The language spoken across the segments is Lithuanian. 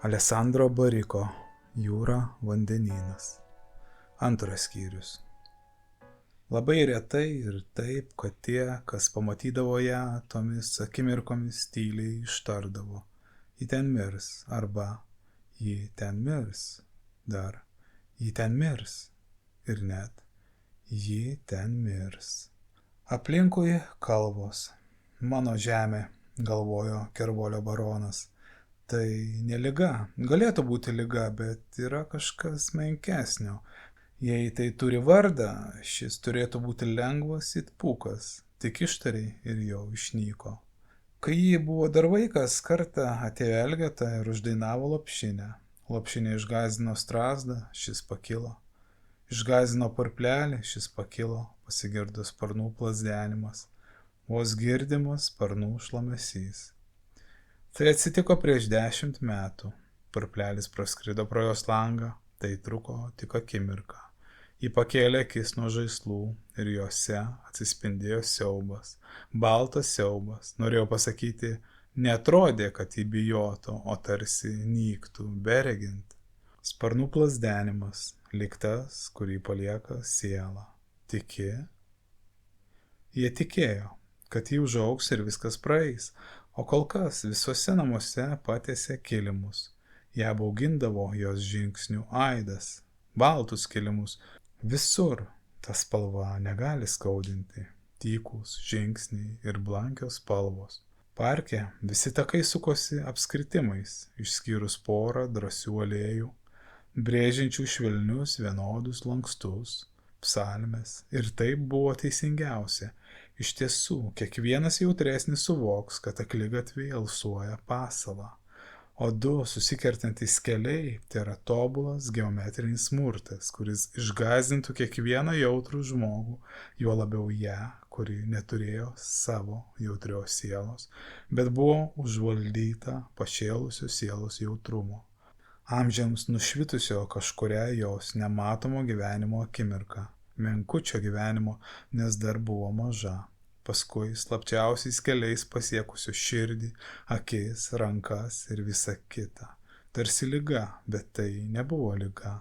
Alessandro Bariko Jūra vandenynas. Antras skyrius. Labai retai ir taip, kad tie, kas pamatydavo ją, tomis akimirkomis tyliai ištardavo: ji ten mirs, arba ji ten mirs, dar ji ten mirs, ir net ji ten mirs. Aplinkui kalvos. Mano žemė, galvojo Kervolio baronas. Tai ne liga, galėtų būti liga, bet yra kažkas menkesnio. Jei tai turi vardą, šis turėtų būti lengvas it pūkas, tik ištariai ir jau išnyko. Kai ji buvo dar vaikas, kartą atėjo Elgeta ir uždainavo lopšinę. Lopšinė išgąsdino strazdą, šis pakilo. Išgąsdino purplelį, šis pakilo, pasigirdo sparnų plazdenimas, vos girdimas sparnų šlamesys. Tai atsitiko prieš 10 metų. Purplelis praskrido pro jos langą, tai truko tik akimirką. Ji pakėlė akis nuo žaislų ir juose atsispindėjo siaubas, baltas siaubas. Norėjau pasakyti, neatrodė, kad ji bijotų, o tarsi nyktų, beregint. Sparnų plazdenimas, lyg tas, kurį palieka siela. Tiki? Jie tikėjo, kad ji užaugs ir viskas praeis. O kol kas visuose namuose patiesė kilimus. Ją baugindavo jos žingsnių aidas, baltus kilimus. Visur ta spalva negali skaudinti. Tykūs žingsniai ir blankios spalvos. Parke visi takai sukosi apskritimais, išskyrus porą drąsių alėjų, brėžiančių švelnius vienodus lankstus, psalmes. Ir taip buvo teisingiausia. Iš tiesų, kiekvienas jautresnis suvoks, kad akligatviai alsuoja pasalą, o du susikertantys keliai tai yra tobulas geometrinis smurtas, kuris išgąsdintų kiekvieną jautrų žmogų, juo labiau ją, kuri neturėjo savo jautrios sielos, bet buvo užvaldyta pašėlusios sielos jautrumo. Amžiams nušvitusio kažkuria jos nematomo gyvenimo akimirka. Menkučio gyvenimo, nes dar buvo maža. Paskui slapčiausiais keliais pasiekusiu širdį, akis, rankas ir visa kita. Tarsi liga, bet tai nebuvo liga.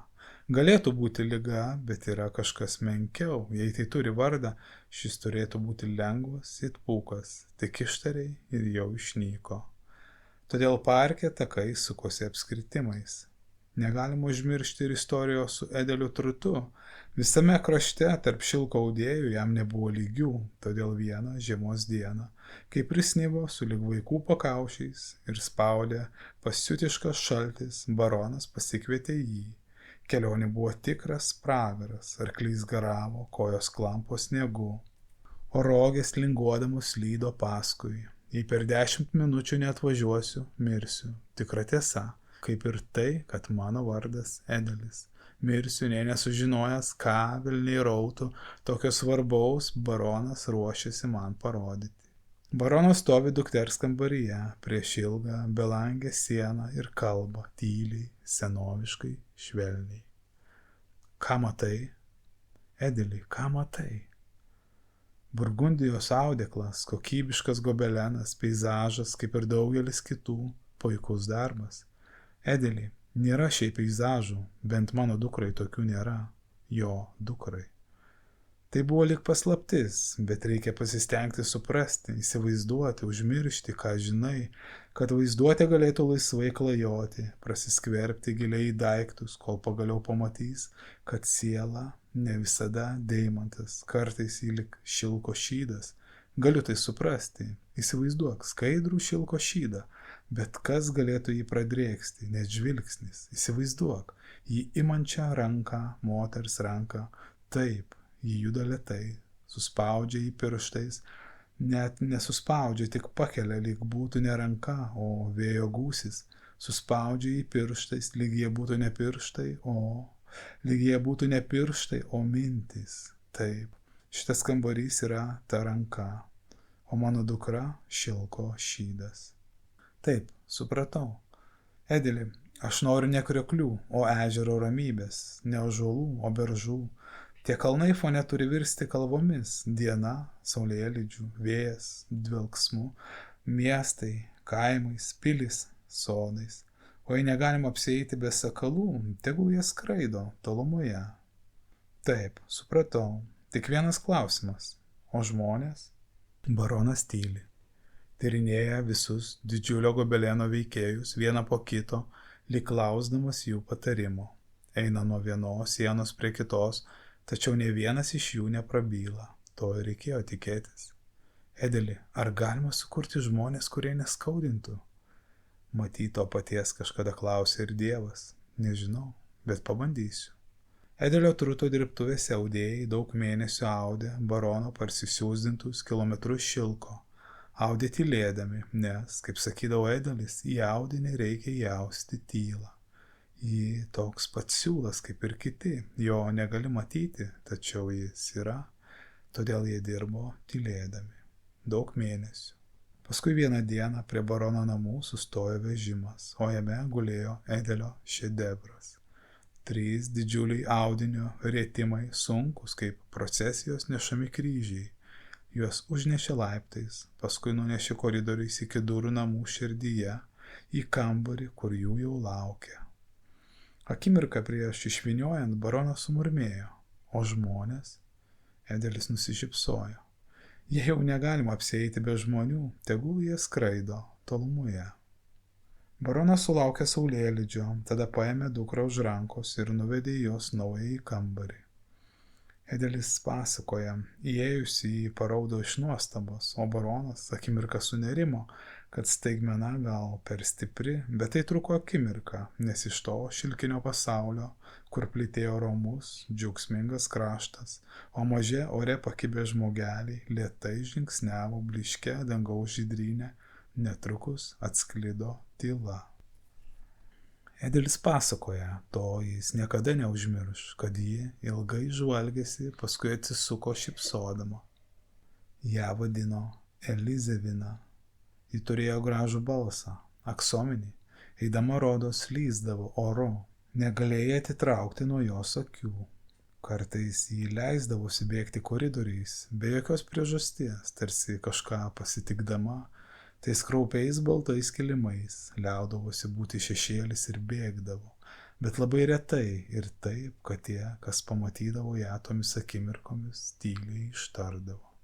Galėtų būti liga, bet yra kažkas menkiau. Jei tai turi vardą, šis turėtų būti lengvas it pūkas, tik ištariai ir jau išnyko. Todėl parke takai sukosi apskritimais. Negalima užmiršti ir istorijos su Edeliu Trutu. Visame krašte tarp šilko audėjų jam nebuvo lygių, todėl vieną žiemos dieną, kai prisnigo sulig vaikų pakaušiais ir spaudė pasiutiškas šaltis, baronas pasikvietė jį. Kelionė buvo tikras pragaras, arklys garavo, kojos klampo sniegu, o rogės linguodamos lydo paskui. Jei per 10 minučių neatvažiuosiu, mirsiu. Tikra tiesa. Kaip ir tai, kad mano vardas Edelis. Mirsiu, nei nesužinojęs, ką velniai rautų, tokio svarbaus baronas ruošiasi man parodyti. Baronas stovi dukters kambaryje, prieš ilgą, belangę sieną ir kalba, tyliai, senoviškai, švelniai. Ką matai? Edeli, ką matai? Burgundijos audeklas, kokybiškas gobelenas, peizažas, kaip ir daugelis kitų, puikus darbas. Edeli, nėra šiaip peizažų, bent mano dukrai tokių nėra, jo dukrai. Tai buvo lyg paslaptis, bet reikia pasistengti suprasti, įsivaizduoti, užmiršti, ką žinai, kad vaizduotė galėtų laisvai klajoti, prasiskverbti giliai į daiktus, kol pagaliau pamatys, kad siela ne visada deimantas, kartais jį lyg šilko šydas. Galiu tai suprasti, įsivaizduok skaidrų šilko šydą, bet kas galėtų jį pradrėksti, net žvilgsnis, įsivaizduok, jį imančią ranką, moters ranką, taip, jį juda lėtai, suspaudžia jį pirštais, net nesuspaudžia, tik pakelia, lyg būtų ne ranka, o vėjo gūsis, suspaudžia jį pirštais, lyg jie būtų ne pirštai, o mintys, taip. Šitas kambarys yra ta ranka, o mano dukra šilko šydas. Taip, supratau. Edeli, aš noriu ne krioklių, o ežero ramybės, ne ąžuolų, o beržų. Tie kalnai fone turi virsti kalvomis, diena, saulėlydžių, vėjas, dvelksmu, miestai, kaimais, pilis, sodais. O jei negalima apsieiti be sakalų, tegul jie skraido tolumoje. Taip, supratau. Tik vienas klausimas. O žmonės? Baronas tyli. Tyrinėja visus didžiulio gobeleno veikėjus vieną po kito, lyg klausdamas jų patarimo. Eina nuo vienos sienos prie kitos, tačiau ne vienas iš jų neprabyla. To ir reikėjo tikėtis. Edeli, ar galima sukurti žmonės, kurie neskaudintų? Matyt, to paties kažkada klausė ir Dievas. Nežinau, bet pabandysiu. Edelio truto dirbtuvėse audėjai daug mėnesių audė barono parsisiūsdintus kilometrus šilko. Audė tylėdami, nes, kaip sakydavo Edelis, į audinį reikia įausti tylą. Jį toks pats siūlas kaip ir kiti, jo negali matyti, tačiau jis yra, todėl jie dirbo tylėdami. Daug mėnesių. Paskui vieną dieną prie barono namų sustojo vežimas, o jame gulėjo Edelio šedevras. 3 didžiuliai audinio rėtimai, sunkus kaip procesijos nešami kryžiai. Juos užnešė laiptais, paskui nunešė koridoriais iki durų namų širdyje, į kambarį, kur jų jau laukė. Akimirką prieš išvyniojant baronas sumurmėjo, o žmonės? Edelis nusišypsojo. Jei jau negalima apsieiti be žmonių, tegul jie skraido tolumoje. Baronas sulaukė saulėlydžio, tada paėmė dukrą už rankos ir nuvedė jos naująjį kambarį. Edelis pasakoja, įėjusi į paraudo iš nuostabos, o baronas akimirką sunerimo, kad staigmena gal per stipri, bet tai truko akimirką, nes iš to šilkinio pasaulio, kur plytėjo romus, džiaugsmingas kraštas, o maže ore pakibę žmogeliai lėtai žingsniavo blyške dangaus žydrynę, netrukus atsklido tyla. Edelis pasakoja, to jis niekada neužmirš, kad ji ilgai žvalgėsi, paskui atsisuko šypsodama. Ją vadino Elizevina. Ji turėjo gražų balsą, aksominį, eidama rodos lyzdavo oru, negalėjai atitraukti nuo jos akių. Kartais jį leisdavosi bėgti koridoriais, be jokios priežasties, tarsi kažką pasitikdama, tais kraupiais baltais kilimais liaudavosi būti šešėlis ir bėgdavo, bet labai retai ir taip, kad tie, kas pamatydavo ją tomis akimirkomis, tyliai ištardavo.